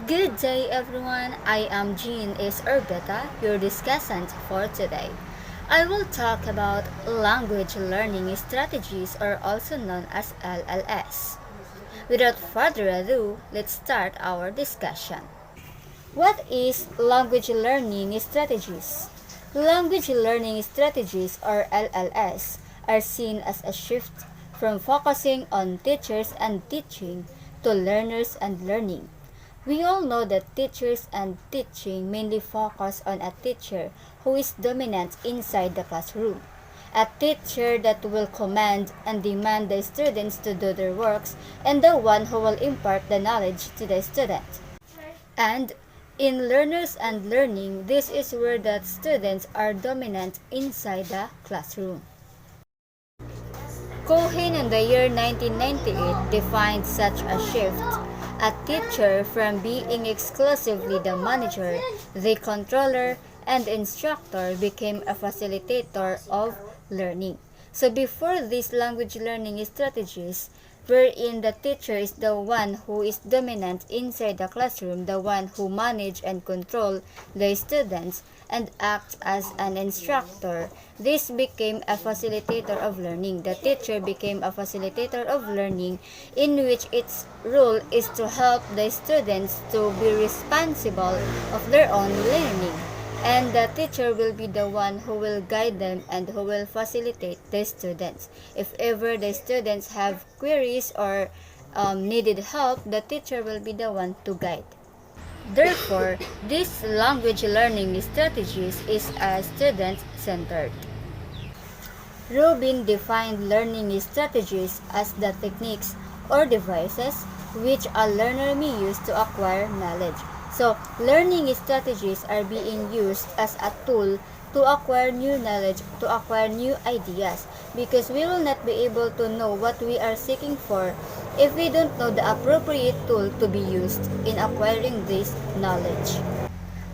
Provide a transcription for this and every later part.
Good day everyone, I am Jean is Urbeta, your discussant for today. I will talk about language learning strategies or also known as LLS. Without further ado, let's start our discussion. What is language learning strategies? Language learning strategies or LLS are seen as a shift from focusing on teachers and teaching to learners and learning. We all know that teachers and teaching mainly focus on a teacher who is dominant inside the classroom. A teacher that will command and demand the students to do their works and the one who will impart the knowledge to the student. And in learners and learning, this is where the students are dominant inside the classroom. Cohen in the year 1998 defined such a shift. A teacher from being exclusively the manager, the controller, and instructor became a facilitator of learning. So before these language learning strategies, wherein the teacher is the one who is dominant inside the classroom, the one who manage and control the students and act as an instructor. This became a facilitator of learning. The teacher became a facilitator of learning in which its role is to help the students to be responsible of their own learning, and the teacher will be the one who will guide them and who will facilitate the students. If ever the students have queries or needed help, the teacher will be the one to guide. Therefore, this language learning strategies is student-centered. Rubin defined learning strategies as the techniques or devices which a learner may use to acquire knowledge. So, learning strategies are being used as a tool to acquire new knowledge, to acquire new ideas, because we will not be able to know what we are seeking for if we don't know the appropriate tool to be used in acquiring this knowledge.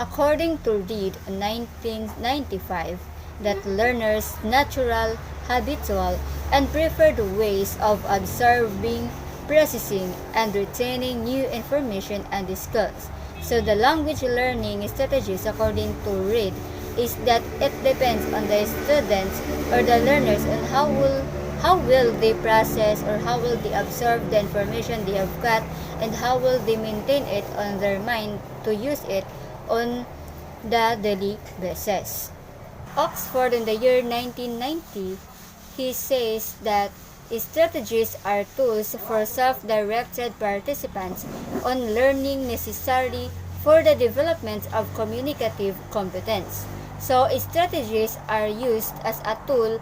According to Reed, 1995, that learners' natural, habitual, and preferred ways of observing, processing, and retaining new information and skills. So the language learning strategies, according to Reed, is that it depends on the students or the learners on how will they process or how will they absorb the information they have got, and how will they maintain it on their mind to use it on the daily basis. Oxford in the year 1990, he says that strategies are tools for self-directed participants on learning necessary for the development of communicative competence. So, strategies are used as a tool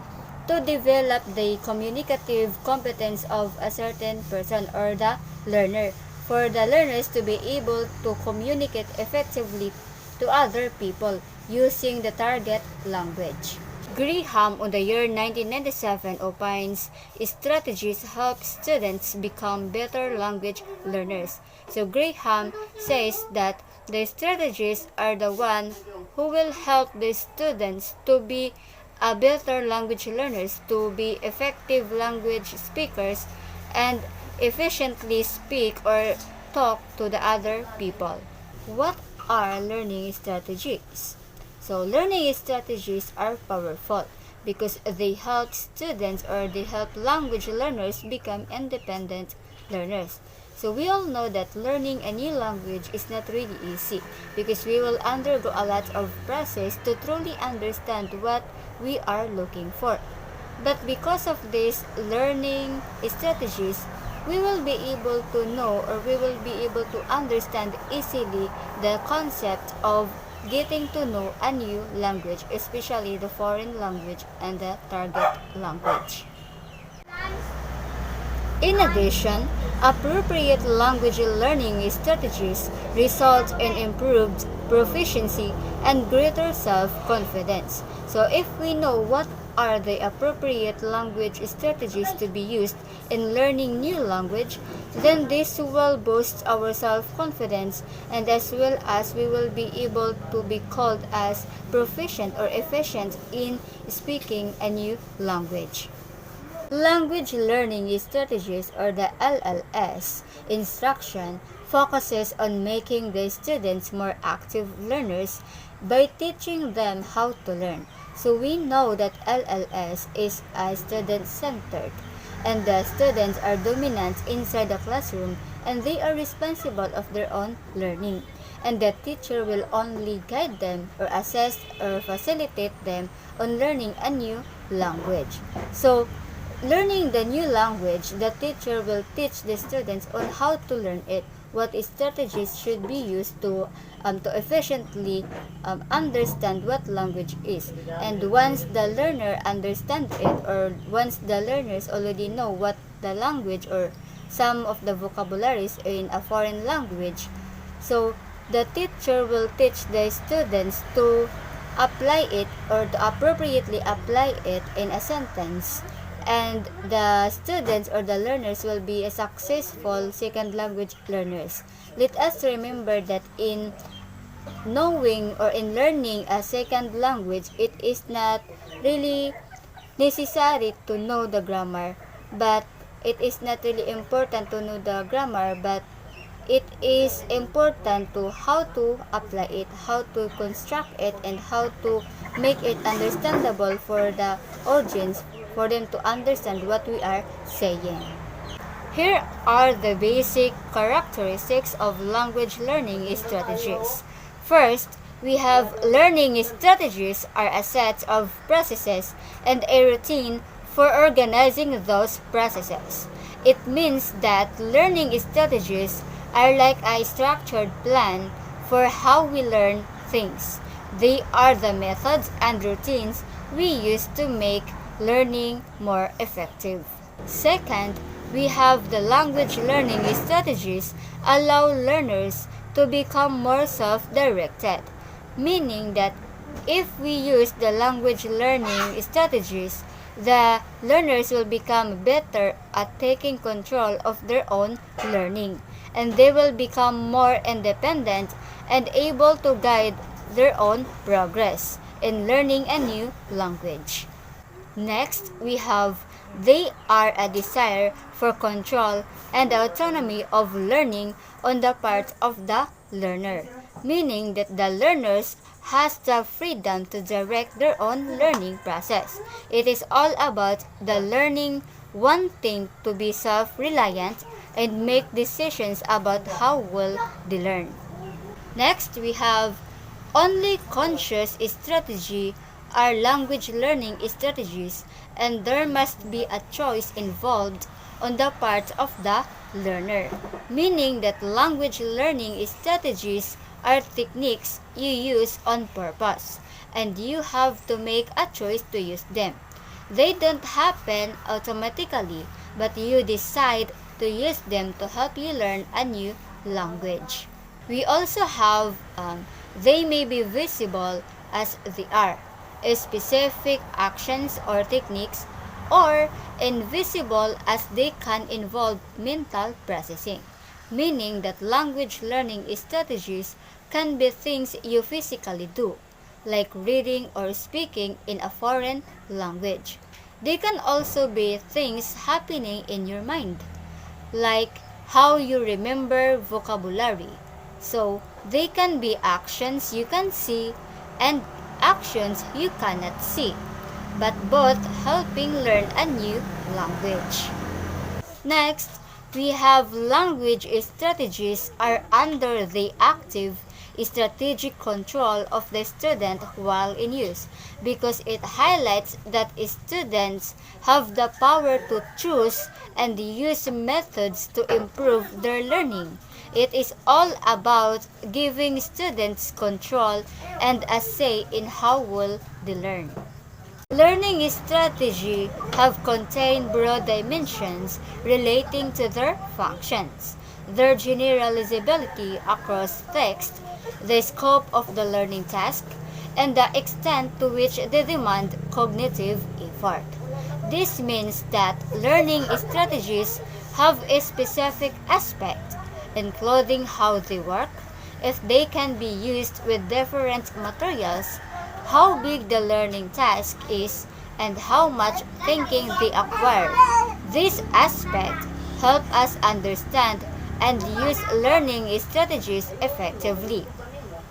to develop the communicative competence of a certain person or the learner, for the learners to be able to communicate effectively to other people using the target language. Graham in the year 1997 opines strategies help students become better language learners. So Graham says that the strategies are the one who will help the students to be a better language learners, to be effective language speakers, and efficiently speak or talk to the other people. What are learning strategies? So learning strategies are powerful because they help students or they help language learners become independent learners. So we all know that learning a new language is not really easy because we will undergo a lot of process to truly understand what we are looking for. But because of these learning strategies, we will be able to know or we will be able to understand easily the concept of getting to know a new language, especially the foreign language and the target language. In addition, appropriate language learning strategies result in improved proficiency and greater self-confidence. So if we know what are the appropriate language strategies to be used in learning new language, then this will boost our self-confidence, and as well as we will be able to be called as proficient or efficient in speaking a new language. Language learning strategies or the LLS instruction focuses on making the students more active learners by teaching them how to learn. So we know that LLS is student-centered, and the students are dominant inside the classroom and they are responsible of their own learning. And the teacher will only guide them or assess or facilitate them on learning a new language. So, learning the new language, the teacher will teach the students on how to learn it, what strategies should be used to efficiently understand what language is. And once the learner understands it, or once the learners already know what the language or some of the vocabularies in a foreign language, so the teacher will teach the students to apply it or to appropriately apply it in a sentence, and the students or the learners will be a successful second language learners. Let us remember that in knowing or in learning a second language, it is not really necessary to know the grammar, but it is not really important to know the grammar, but it is important to how to apply it, how to construct it, and how to make it understandable for the audience, for them to understand what we are saying. Here are the basic characteristics of language learning strategies. First, we have learning strategies are a set of processes and a routine for organizing those processes. It means that learning strategies are like a structured plan for how we learn things. They are the methods and routines we use to make learning more effective. Second, we have the language learning strategies allow learners to become more self-directed, meaning that if we use the language learning strategies, the learners will become better at taking control of their own learning, and they will become more independent and able to guide their own progress in learning a new language. Next, we have they are a desire for control and autonomy of learning on the part of the learner, meaning that the learners has the freedom to direct their own learning process. It is all about the learning wanting to be self-reliant and make decisions about how well they learn. Next, we have only conscious strategy are language learning strategies, and there must be a choice involved on the part of the learner, meaning that language learning strategies are techniques you use on purpose, and you have to make a choice to use them. They don't happen automatically, but you decide to use them to help you learn a new language. We also have they may be visible as they are, specific actions or techniques, or invisible as they can involve mental processing, meaning that language learning strategies can be things you physically do, like reading or speaking in a foreign language. They can also be things happening in your mind, like how you remember vocabulary. So, they can be actions you can see and actions you cannot see, but both helping learn a new language. Next, we have language strategies are under the active strategic control of the student while in use, because it highlights that students have the power to choose and use methods to improve their learning. It is all about giving students control and a say in how well they learn. Learning strategy have contained broad dimensions relating to their functions, their generalizability across text, the scope of the learning task, and the extent to which they demand cognitive effort. This means that learning strategies have a specific aspect, including how they work, if they can be used with different materials, how big the learning task is, and how much thinking they acquire. This aspect help us understand and use learning strategies effectively.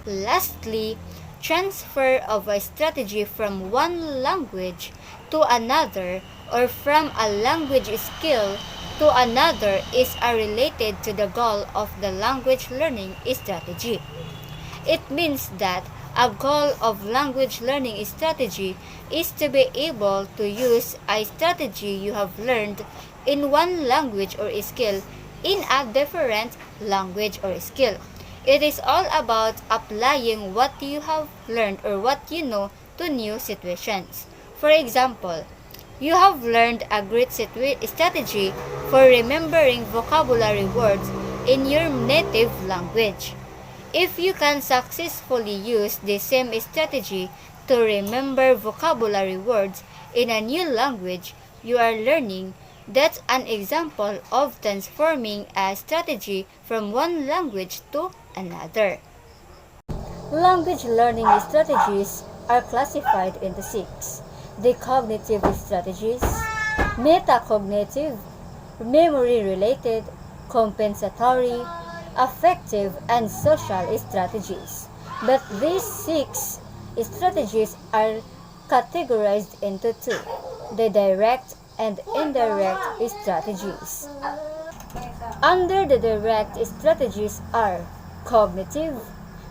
Lastly, transfer of a strategy from one language to another or from a language skill to another is related to the goal of the language learning strategy. It means that a goal of language learning strategy is to be able to use a strategy you have learned in one language or skill in a different language or skill. It is all about applying what you have learned or what you know to new situations. For example, you have learned a great strategy for remembering vocabulary words in your native language. If you can successfully use the same strategy to remember vocabulary words in a new language you are learning, that's an example of transforming a strategy from one language to another. Language learning strategies are classified into six: the cognitive strategies, metacognitive, memory-related, compensatory, affective, and social strategies. But these six strategies are categorized into two: the direct and indirect strategies. Under the direct strategies are cognitive,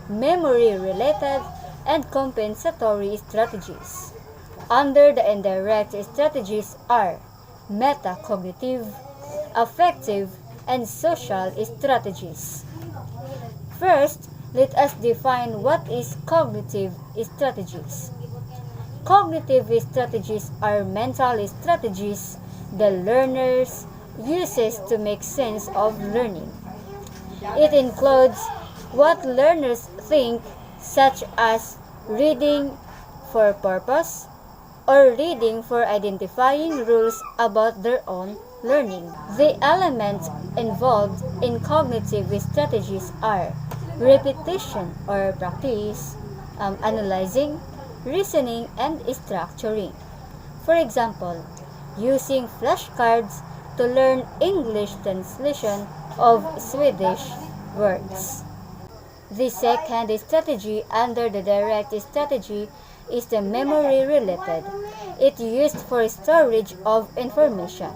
memory-related, and compensatory strategies. Under the indirect strategies are metacognitive, affective, and social strategies. First, let us define what is cognitive strategies. Cognitive strategies are mental strategies the learners uses to make sense of learning. It includes what learners think, such as reading for purpose or reading for identifying rules about their own learning. The elements involved in cognitive strategies are repetition or practice, analyzing, reasoning, and structuring. For example, using flashcards to learn English translation of Swedish words. The second strategy under the direct strategy is the memory related. It used for storage of information.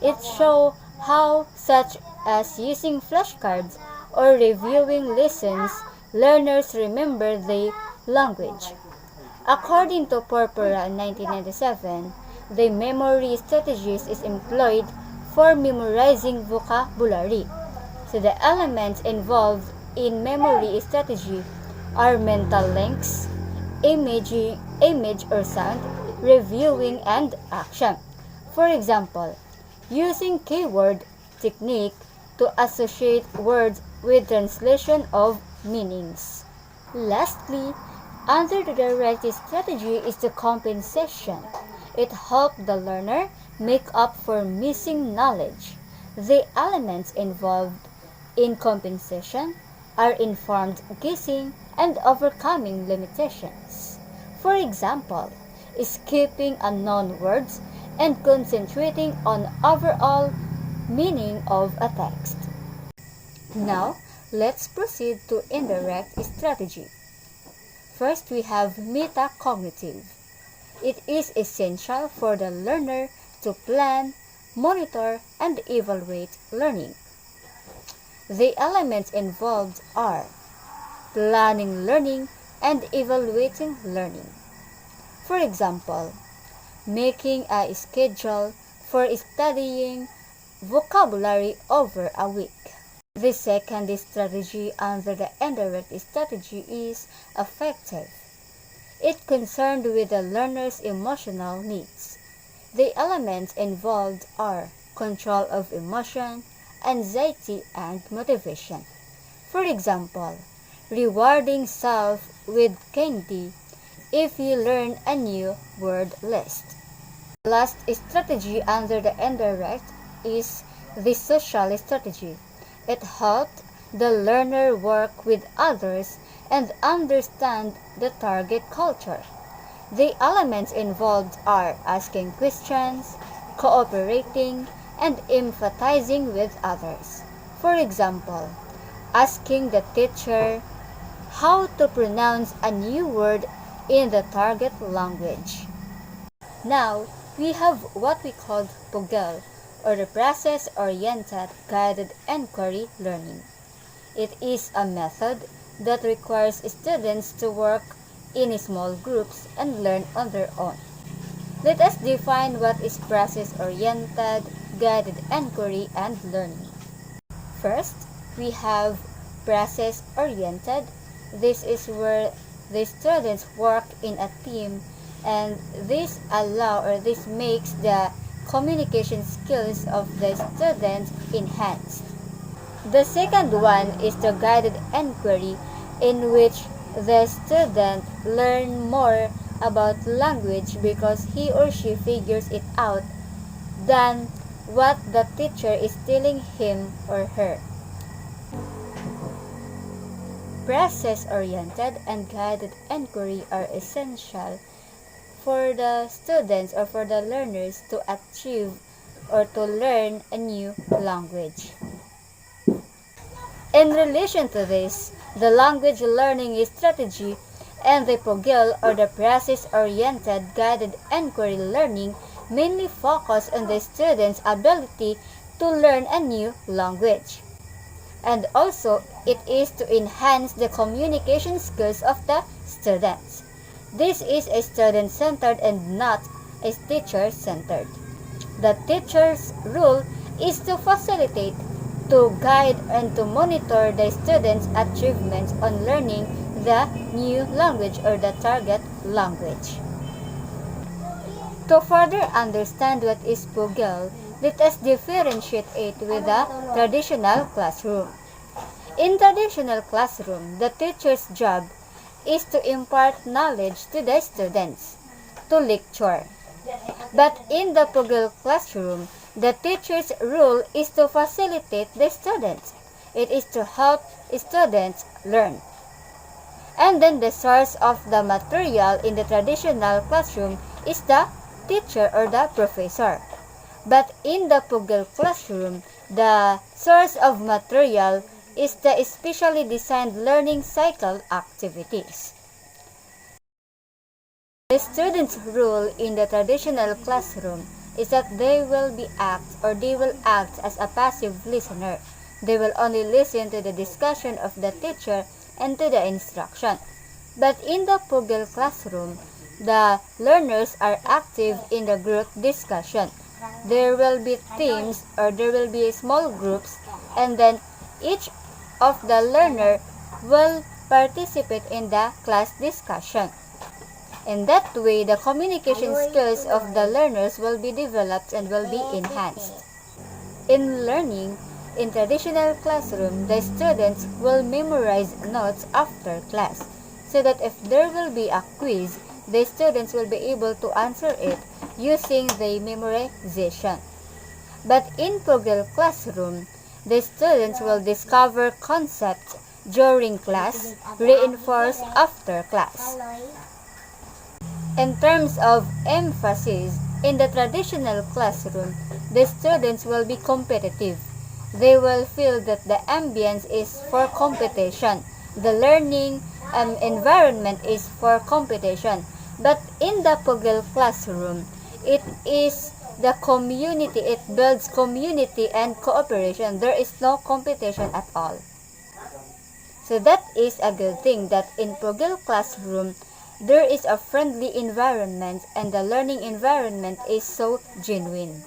It shows how, such as using flashcards or reviewing lessons, learners remember the language. According to Porpora in 1997, the memory strategies is employed for memorizing vocabulary. So the elements involved in memory strategy are mental links, image or sound, reviewing, and action. For example, using keyword technique to associate words with translation of meanings. Lastly, under the direct strategy is the compensation. It helps the learner make up for missing knowledge. The elements involved in compensation are informed guessing and overcoming limitations. For example, skipping unknown words and concentrating on overall meaning of a text. Now, let's proceed to indirect strategy. First, we have metacognitive. It is essential for the learner to plan, monitor, and evaluate learning. The elements involved are planning learning and evaluating learning. For example, making a schedule for studying vocabulary over a week. The second strategy under the indirect strategy is affective. It concerned with the learner's emotional needs. The elements involved are control of emotion, anxiety, and motivation. For example, rewarding self with candy if you learn a new word list. The last strategy under the indirect is the social strategy. It helped the learner work with others and understand the target culture. The elements involved are asking questions, cooperating, and empathizing with others. For example, asking the teacher how to pronounce a new word in the target language. Now, we have what we call POGEL, or the Process-Oriented Guided Inquiry Learning. It is a method that requires students to work in small groups and learn on their own. Let us define what is process-oriented guided inquiry and learning. First, we have process-oriented. This is where the students work in a team, and this makes the communication skills of the students enhanced. The second one is the guided inquiry, in which the student learn more about language because he or she figures it out than what the teacher is telling him or her. Process-oriented and guided inquiry are essential for the students or for the learners to achieve or to learn a new language. In relation to this, the language learning strategy and the POGEL, or the process-oriented guided inquiry learning, mainly focus on the student's ability to learn a new language. And also, it is to enhance the communication skills of the students. This is a student-centered and not a teacher-centered. The teacher's role is to facilitate, to guide, and to monitor the students' achievements on learning the new language or the target language. To further understand what is POGEL, let us differentiate it with the traditional classroom. In traditional classroom, the teacher's job is to impart knowledge to the students, to lecture. But in the POGEL classroom, the teacher's role is to facilitate the students. It is to help students learn. And then the source of the material in the traditional classroom is the teacher or the professor. But in the POGEL classroom, the source of material is the specially designed learning cycle activities. The student's role in the traditional classroom is that they will act as a passive listener. They will only listen to the discussion of the teacher and to the instruction. But in the POGEL classroom, the learners are active in the group discussion. There will be teams, or there will be small groups, and then each of the learner will participate in the class discussion. In that way, the communication skills of the learners will be developed and will be enhanced. In learning, in traditional classroom, the students will memorize notes after class, so that if there will be a quiz, the students will be able to answer it using the memorization. But in POGEL classroom, the students will discover concepts during class, reinforced after class. In terms of emphasis, in the traditional classroom, the students will be competitive. They will feel that the ambience is for competition. The learning environment is for competition. But in the POGEL classroom, it is the community. It builds community and cooperation. There is no competition at all. So that is a good thing, that in POGEL classroom, there is a friendly environment and the learning environment is so genuine.